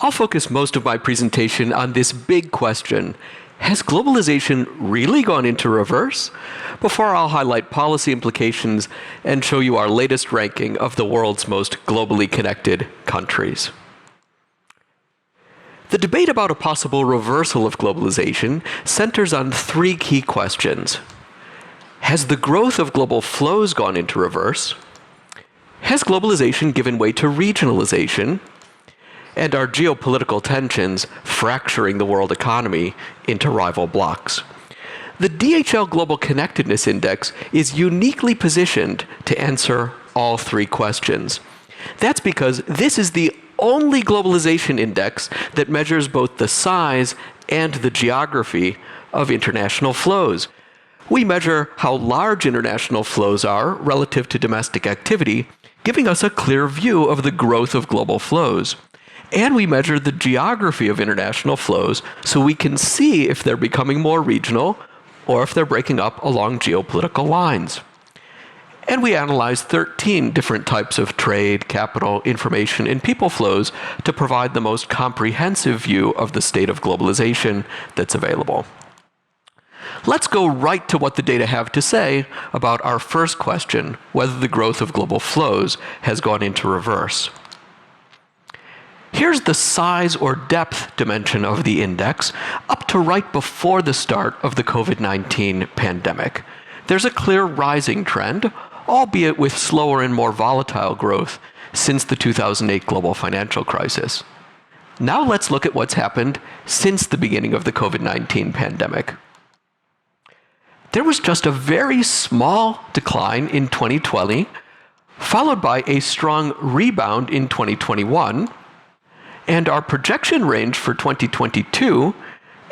I'll focus most of my presentation on this big question: has globalization really gone into reverse? Before I'll highlight policy implications and show you our latest ranking of the world's most globally connected countries. The debate about a possible reversal of globalization centers on three key questions. Has the growth of global flows gone into reverse? Has globalization given way to regionalization? And are geopolitical tensions fracturing the world economy into rival blocs? The DHL Global Connectedness Index is uniquely positioned to answer all three questions. That's because this is the only globalization index that measures both the size and the geography of international flows. We measure how large international flows are relative to domestic activity, giving us a clear view of the growth of global flows. And we measure the geography of international flows so we can see if they're becoming more regional or if they're breaking up along geopolitical lines. And we analyze 13 different types of trade, capital, information, and people flows to provide the most comprehensive view of the state of globalization that's available. Let's go right to what the data have to say about our first question, whether the growth of global flows has gone into reverse. Here's the size or depth dimension of the index up to right before the start of the COVID-19 pandemic. There's a clear rising trend, albeit with slower and more volatile growth since the 2008 global financial crisis. Now let's look at what's happened since the beginning of the COVID-19 pandemic. There was just a very small decline in 2020, followed by a strong rebound in 2021, and our projection range for 2022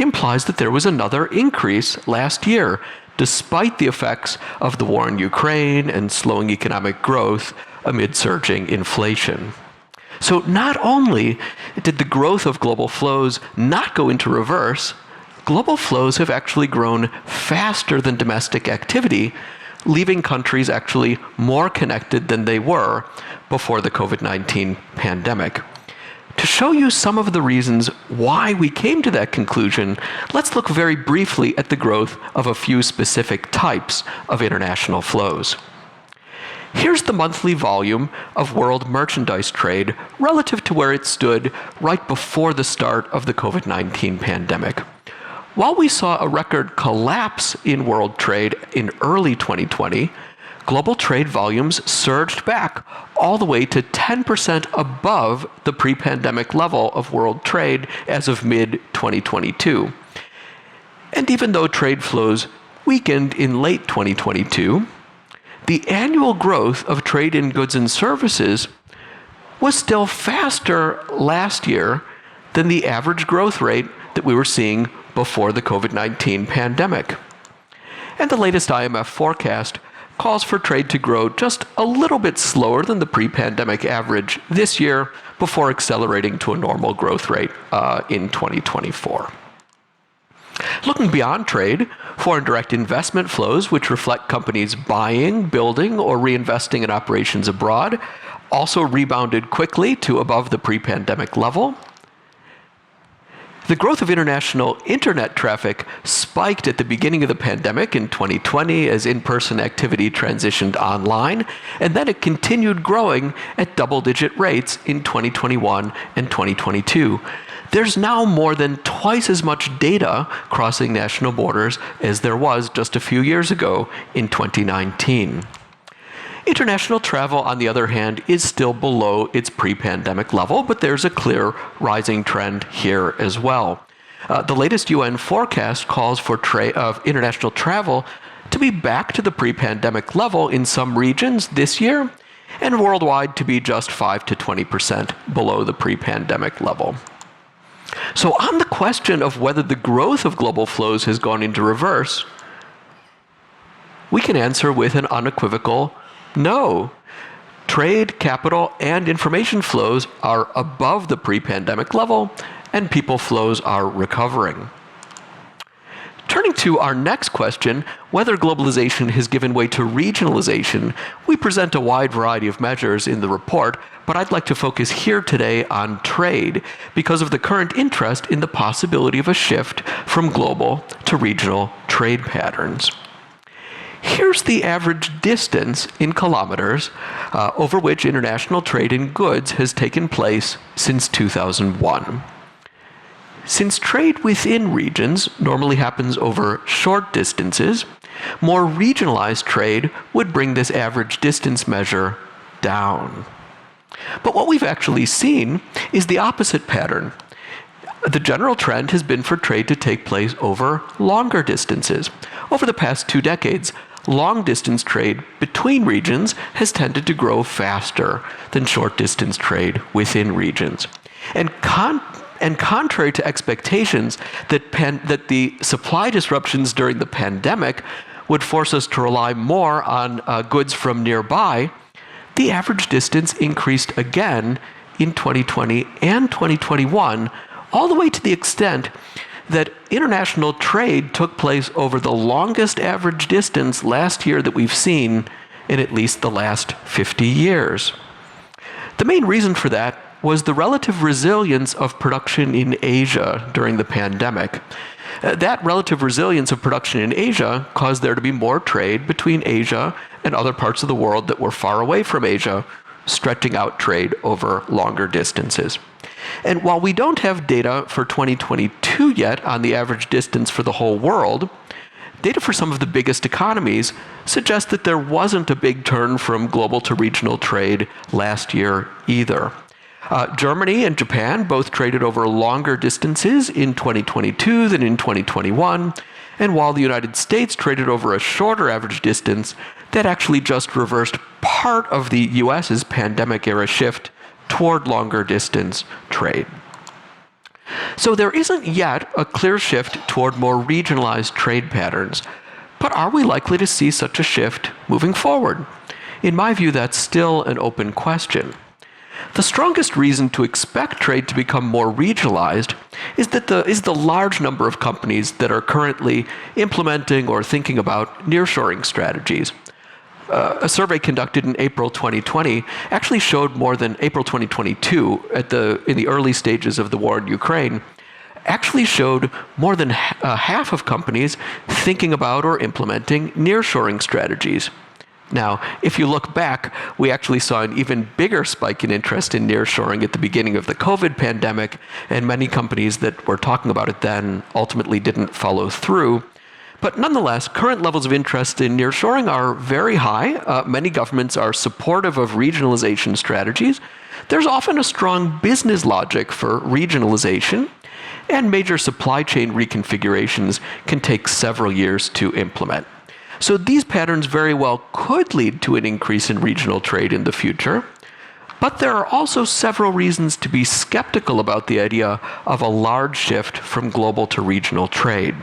implies that there was another increase last year, despite the effects of the war in Ukraine and slowing economic growth amid surging inflation. So not only did the growth of global flows not go into reverse, global flows have actually grown faster than domestic activity, leaving countries actually more connected than they were before the COVID-19 pandemic. To show you some of the reasons why we came to that conclusion, let's look very briefly at the growth of a few specific types of international flows. Here's the monthly volume of world merchandise trade relative to where it stood right before the start of the COVID-19 pandemic. While we saw a record collapse in world trade in early 2020, global trade volumes surged back all the way to 10% above the pre-pandemic level of world trade as of mid-2022. And even though trade flows weakened in late 2022, the annual growth of trade in goods and services was still faster last year than the average growth rate that we were seeing before the COVID-19 pandemic. And the latest IMF forecast calls for trade to grow just a little bit slower than the pre-pandemic average this year before accelerating to a normal growth rate in 2024. Looking beyond trade, foreign direct investment flows, which reflect companies buying, building, or reinvesting in operations abroad, also rebounded quickly to above the pre-pandemic level. The growth of international internet traffic spiked at the beginning of the pandemic in 2020 as in-person activity transitioned online, and then it continued growing at double-digit rates in 2021 and 2022. There's now more than twice as much data crossing national borders as there was just a few years ago in 2019. International travel, on the other hand, is still below its pre-pandemic level, but there's a clear rising trend here as well. The latest UN forecast calls for international travel to be back to the pre-pandemic level in some regions this year, and worldwide to be just 5 to 20% below the pre-pandemic level. So on the question of whether the growth of global flows has gone into reverse, we can answer with an unequivocal no. Trade, capital, and information flows are above the pre-pandemic level, and people flows are recovering. Turning to our next question, whether globalization has given way to regionalization, we present a wide variety of measures in the report, but I'd like to focus here today on trade because of the current interest in the possibility of a shift from global to regional trade patterns. Here's the average distance in kilometers over which international trade in goods has taken place since 2001. Since trade within regions normally happens over short distances, more regionalized trade would bring this average distance measure down. But what we've actually seen is the opposite pattern. The general trend has been for trade to take place over longer distances. Over the past 2 decades, long-distance trade between regions has tended to grow faster than short-distance trade within regions. And contrary to expectations that the supply disruptions during the pandemic would force us to rely more on goods from nearby, the average distance increased again in 2020 and 2021, all the way to the extent that international trade took place over the longest average distance last year that we've seen in at least the last 50 years. The main reason for that was the relative resilience of production in Asia during the pandemic. That relative resilience of production in Asia caused there to be more trade between Asia and other parts of the world that were far away from Asia, stretching out trade over longer distances. And while we don't have data for 2022 yet on the average distance for the whole world, data for some of the biggest economies suggest that there wasn't a big turn from global to regional trade last year either. Germany and Japan both traded over longer distances in 2022 than in 2021, and while the United States traded over a shorter average distance, that actually just reversed part of the US's pandemic-era shift toward longer distance trade. So there isn't yet a clear shift toward more regionalized trade patterns, but are we likely to see such a shift moving forward? In my view, that's still an open question. The strongest reason to expect trade to become more regionalized is the large number of companies that are currently implementing or thinking about nearshoring strategies. A survey conducted in April 2020 actually showed more than April 2022 in the early stages of the war in Ukraine, actually showed more than half of companies thinking about or implementing nearshoring strategies. Now, if you look back, we actually saw an even bigger spike in interest in nearshoring at the beginning of the COVID pandemic, and many companies that were talking about it then ultimately didn't follow through. But nonetheless, current levels of interest in nearshoring are very high. Many governments are supportive of regionalization strategies. There's often a strong business logic for regionalization, and major supply chain reconfigurations can take several years to implement. So these patterns very well could lead to an increase in regional trade in the future, but there are also several reasons to be skeptical about the idea of a large shift from global to regional trade.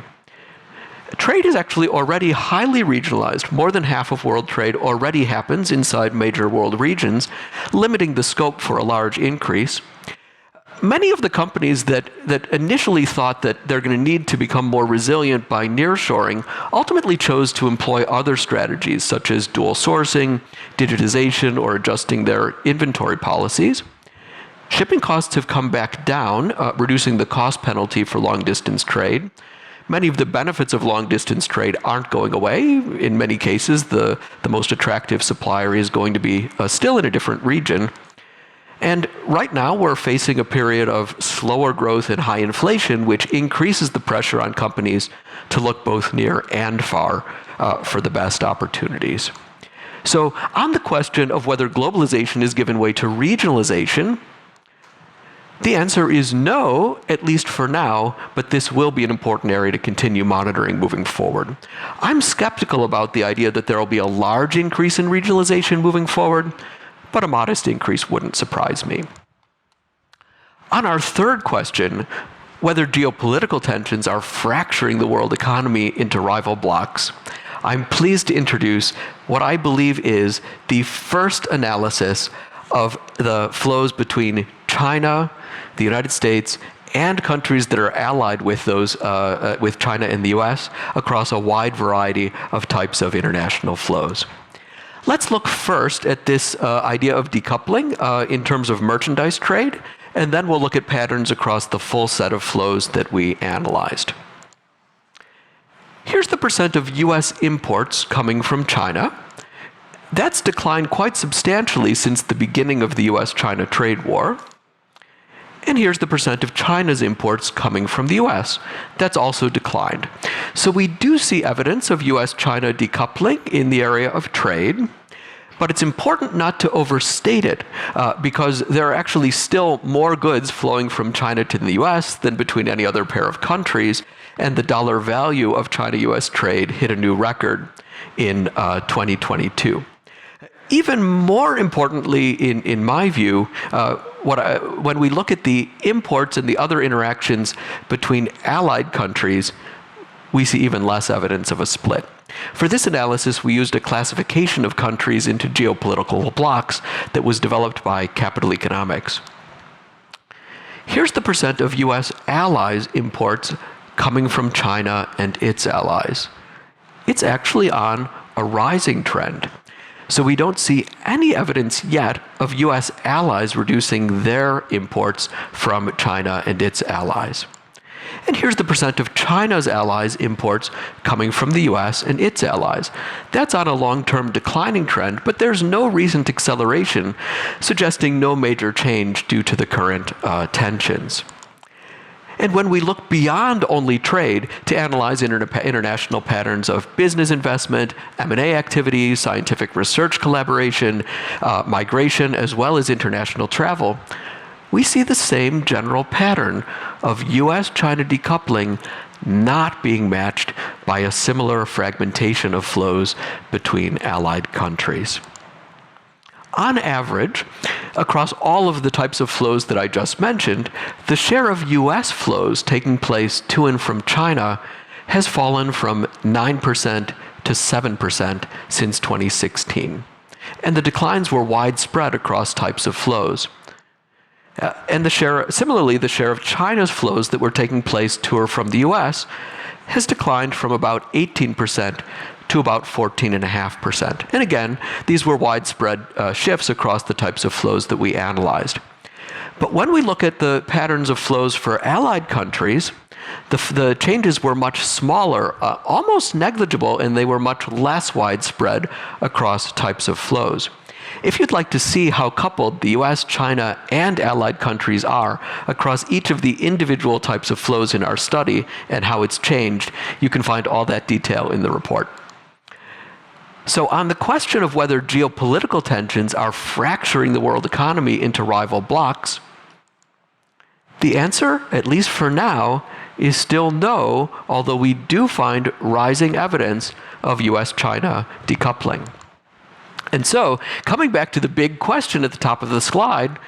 Trade is actually already highly regionalized. More than half of world trade already happens inside major world regions, limiting the scope for a large increase. Many of the companies that initially thought that they're going to need to become more resilient by nearshoring ultimately chose to employ other strategies such as dual sourcing, digitization, or adjusting their inventory policies. Shipping costs have come back down, reducing the cost penalty for long-distance trade. Many of the benefits of long-distance trade aren't going away. In many cases, the most attractive supplier is going to be still in a different region. And right now, we're facing a period of slower growth and high inflation, which increases the pressure on companies to look both near and far for the best opportunities. So on the question of whether globalization has given way to regionalization, the answer is no, at least for now, but this will be an important area to continue monitoring moving forward. I'm skeptical about the idea that there will be a large increase in regionalization moving forward, but a modest increase wouldn't surprise me. On our third question, whether geopolitical tensions are fracturing the world economy into rival blocs, I'm pleased to introduce what I believe is the first analysis of the flows between China, the United States, and countries that are allied with those, with China and the US across a wide variety of types of international flows. Let's look first at this idea of decoupling in terms of merchandise trade, and then we'll look at patterns across the full set of flows that we analyzed. Here's the percent of US imports coming from China. That's declined quite substantially since the beginning of the US-China trade war. And here's the percent of China's imports coming from the US. That's also declined. So we do see evidence of US-China decoupling in the area of trade, but it's important not to overstate it because there are actually still more goods flowing from China to the US than between any other pair of countries, and the dollar value of China-US trade hit a new record in 2022. Even more importantly, in my view, when we look at the imports and the other interactions between allied countries, we see even less evidence of a split. For this analysis, we used a classification of countries into geopolitical blocs that was developed by Capital Economics. Here's the percent of US allies' imports coming from China and its allies. It's actually on a rising trend. So we don't see any evidence yet of US allies reducing their imports from China and its allies. And here's the percent of China's allies' imports coming from the US and its allies. That's on a long-term declining trend, but there's no recent acceleration, suggesting no major change due to the current tensions. And when we look beyond only trade to analyze international patterns of business investment, M&A activities, scientific research collaboration, migration, as well as international travel, we see the same general pattern of US-China decoupling not being matched by a similar fragmentation of flows between allied countries. On average, across all of the types of flows that I just mentioned, the share of US flows taking place to and from China has fallen from 9% to 7% since 2016. And the declines were widespread across types of flows. And similarly, the share of China's flows that were taking place to or from the US has declined from about 18% to about 14.5%. And again, these were widespread shifts across the types of flows that we analyzed. But when we look at the patterns of flows for allied countries, the changes were much smaller, almost negligible, and they were much less widespread across types of flows. If you'd like to see how coupled the US, China, and allied countries are across each of the individual types of flows in our study and how it's changed, you can find all that detail in the report. So on the question of whether geopolitical tensions are fracturing the world economy into rival blocs, the answer, at least for now, is still no, although we do find rising evidence of US-China decoupling. And so, coming back to the big question at the top of the slide,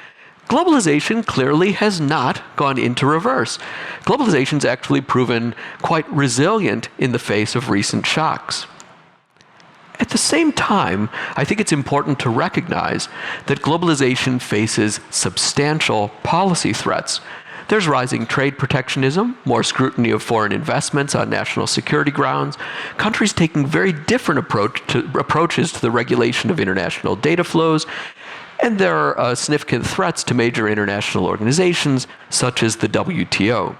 globalization clearly has not gone into reverse. Globalization's actually proven quite resilient in the face of recent shocks. At the same time, I think it's important to recognize that globalization faces substantial policy threats. There's rising trade protectionism, more scrutiny of foreign investments on national security grounds, countries taking very different approaches to the regulation of international data flows, and there are significant threats to major international organizations such as the WTO.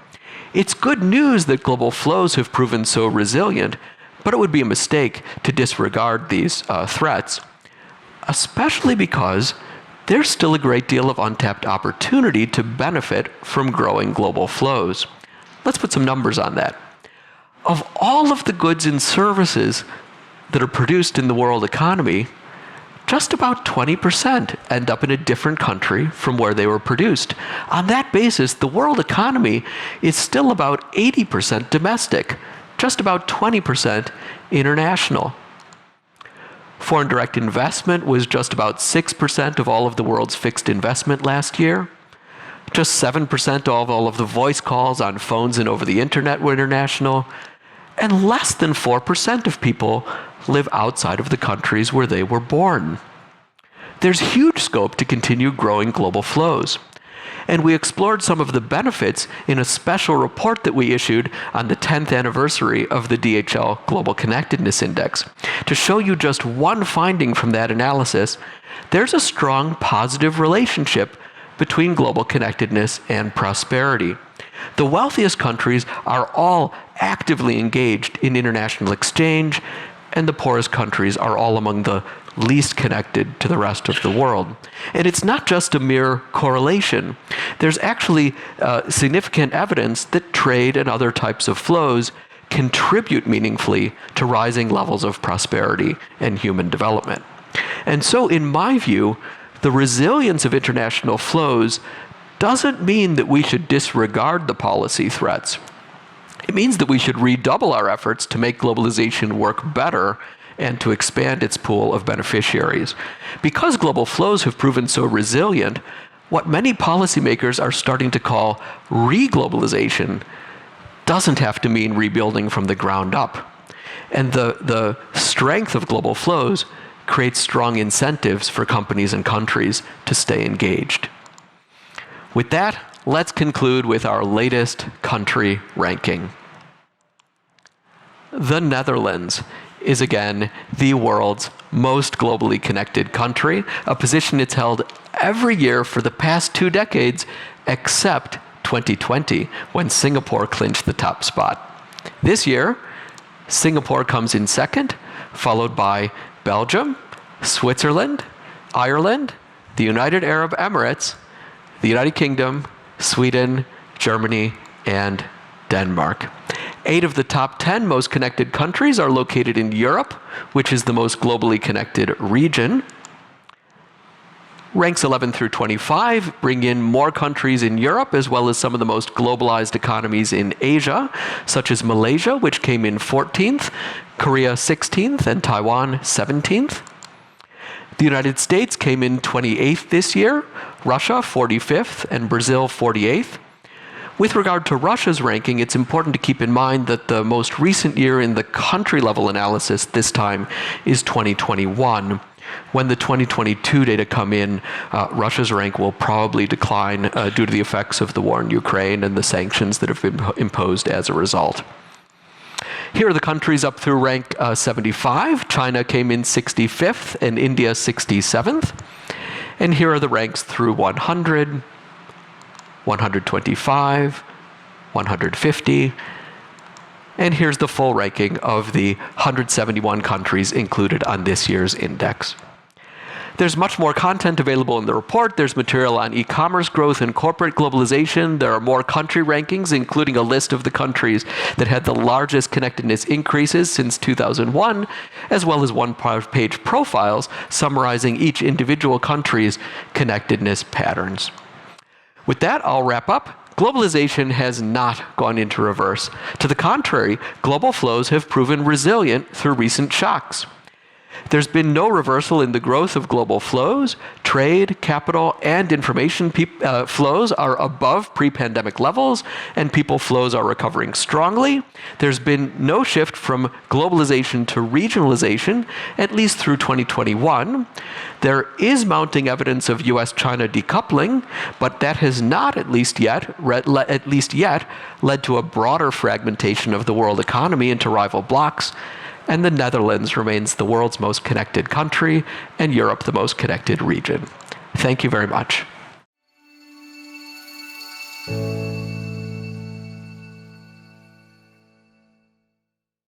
It's good news that global flows have proven so resilient, but it would be a mistake to disregard these threats, especially because there's still a great deal of untapped opportunity to benefit from growing global flows. Let's put some numbers on that. Of all of the goods and services that are produced in the world economy, just about 20% end up in a different country from where they were produced. On that basis, the world economy is still about 80% domestic, just about 20% international. Foreign direct investment was just about 6% of all of the world's fixed investment last year. Just 7% of all of the voice calls on phones and over the internet were international. And less than 4% of people live outside of the countries where they were born. There's huge scope to continue growing global flows. And we explored some of the benefits in a special report that we issued on the 10th anniversary of the DHL Global Connectedness Index. To show you just one finding from that analysis, there's a strong positive relationship between global connectedness and prosperity. The wealthiest countries are all actively engaged in international exchange, and the poorest countries are all among the least connected to the rest of the world. And it's not just a mere correlation. There's actually significant evidence that trade and other types of flows contribute meaningfully to rising levels of prosperity and human development. And so, in my view, the resilience of international flows doesn't mean that we should disregard the policy threats. It means that we should redouble our efforts to make globalization work better and to expand its pool of beneficiaries. Because global flows have proven so resilient, what many policymakers are starting to call reglobalization doesn't have to mean rebuilding from the ground up. And the strength of global flows creates strong incentives for companies and countries to stay engaged. With that, let's conclude with our latest country ranking. The Netherlands is again the world's most globally connected country, a position it's held every year for the past 2 decades, except 2020, when Singapore clinched the top spot. This year, Singapore comes in second, followed by Belgium, Switzerland, Ireland, the United Arab Emirates, the United Kingdom, Sweden, Germany, and Denmark. 8 of the top 10 most connected countries are located in Europe, which is the most globally connected region. Ranks 11 through 25 bring in more countries in Europe, as well as some of the most globalized economies in Asia, such as Malaysia, which came in 14th, Korea 16th, and Taiwan 17th. The United States came in 28th this year, Russia 45th, and Brazil 48th. With regard to Russia's ranking, it's important to keep in mind that the most recent year in the country-level analysis this time is 2021. When the 2022 data come in, Russia's rank will probably decline due to the effects of the war in Ukraine and the sanctions that have been imposed as a result. Here are the countries up through rank 75. China came in 65th and India 67th. And here are the ranks through 100, 125, 150. And here's the full ranking of the 171 countries included on this year's index. There's much more content available in the report. There's material on e-commerce growth and corporate globalization. There are more country rankings, including a list of the countries that had the largest connectedness increases since 2001, as well as one-page profiles summarizing each individual country's connectedness patterns. With that, I'll wrap up. Globalization has not gone into reverse. To the contrary, global flows have proven resilient through recent shocks. There's been no reversal in the growth of global flows. Trade, capital, and information flows are above pre-pandemic levels, and people flows are recovering strongly. There's been no shift from globalization to regionalization, at least through 2021. There is mounting evidence of US-China decoupling, but that has not, at least yet, led to a broader fragmentation of the world economy into rival blocs. And the Netherlands remains the world's most connected country, and Europe the most connected region. Thank you very much.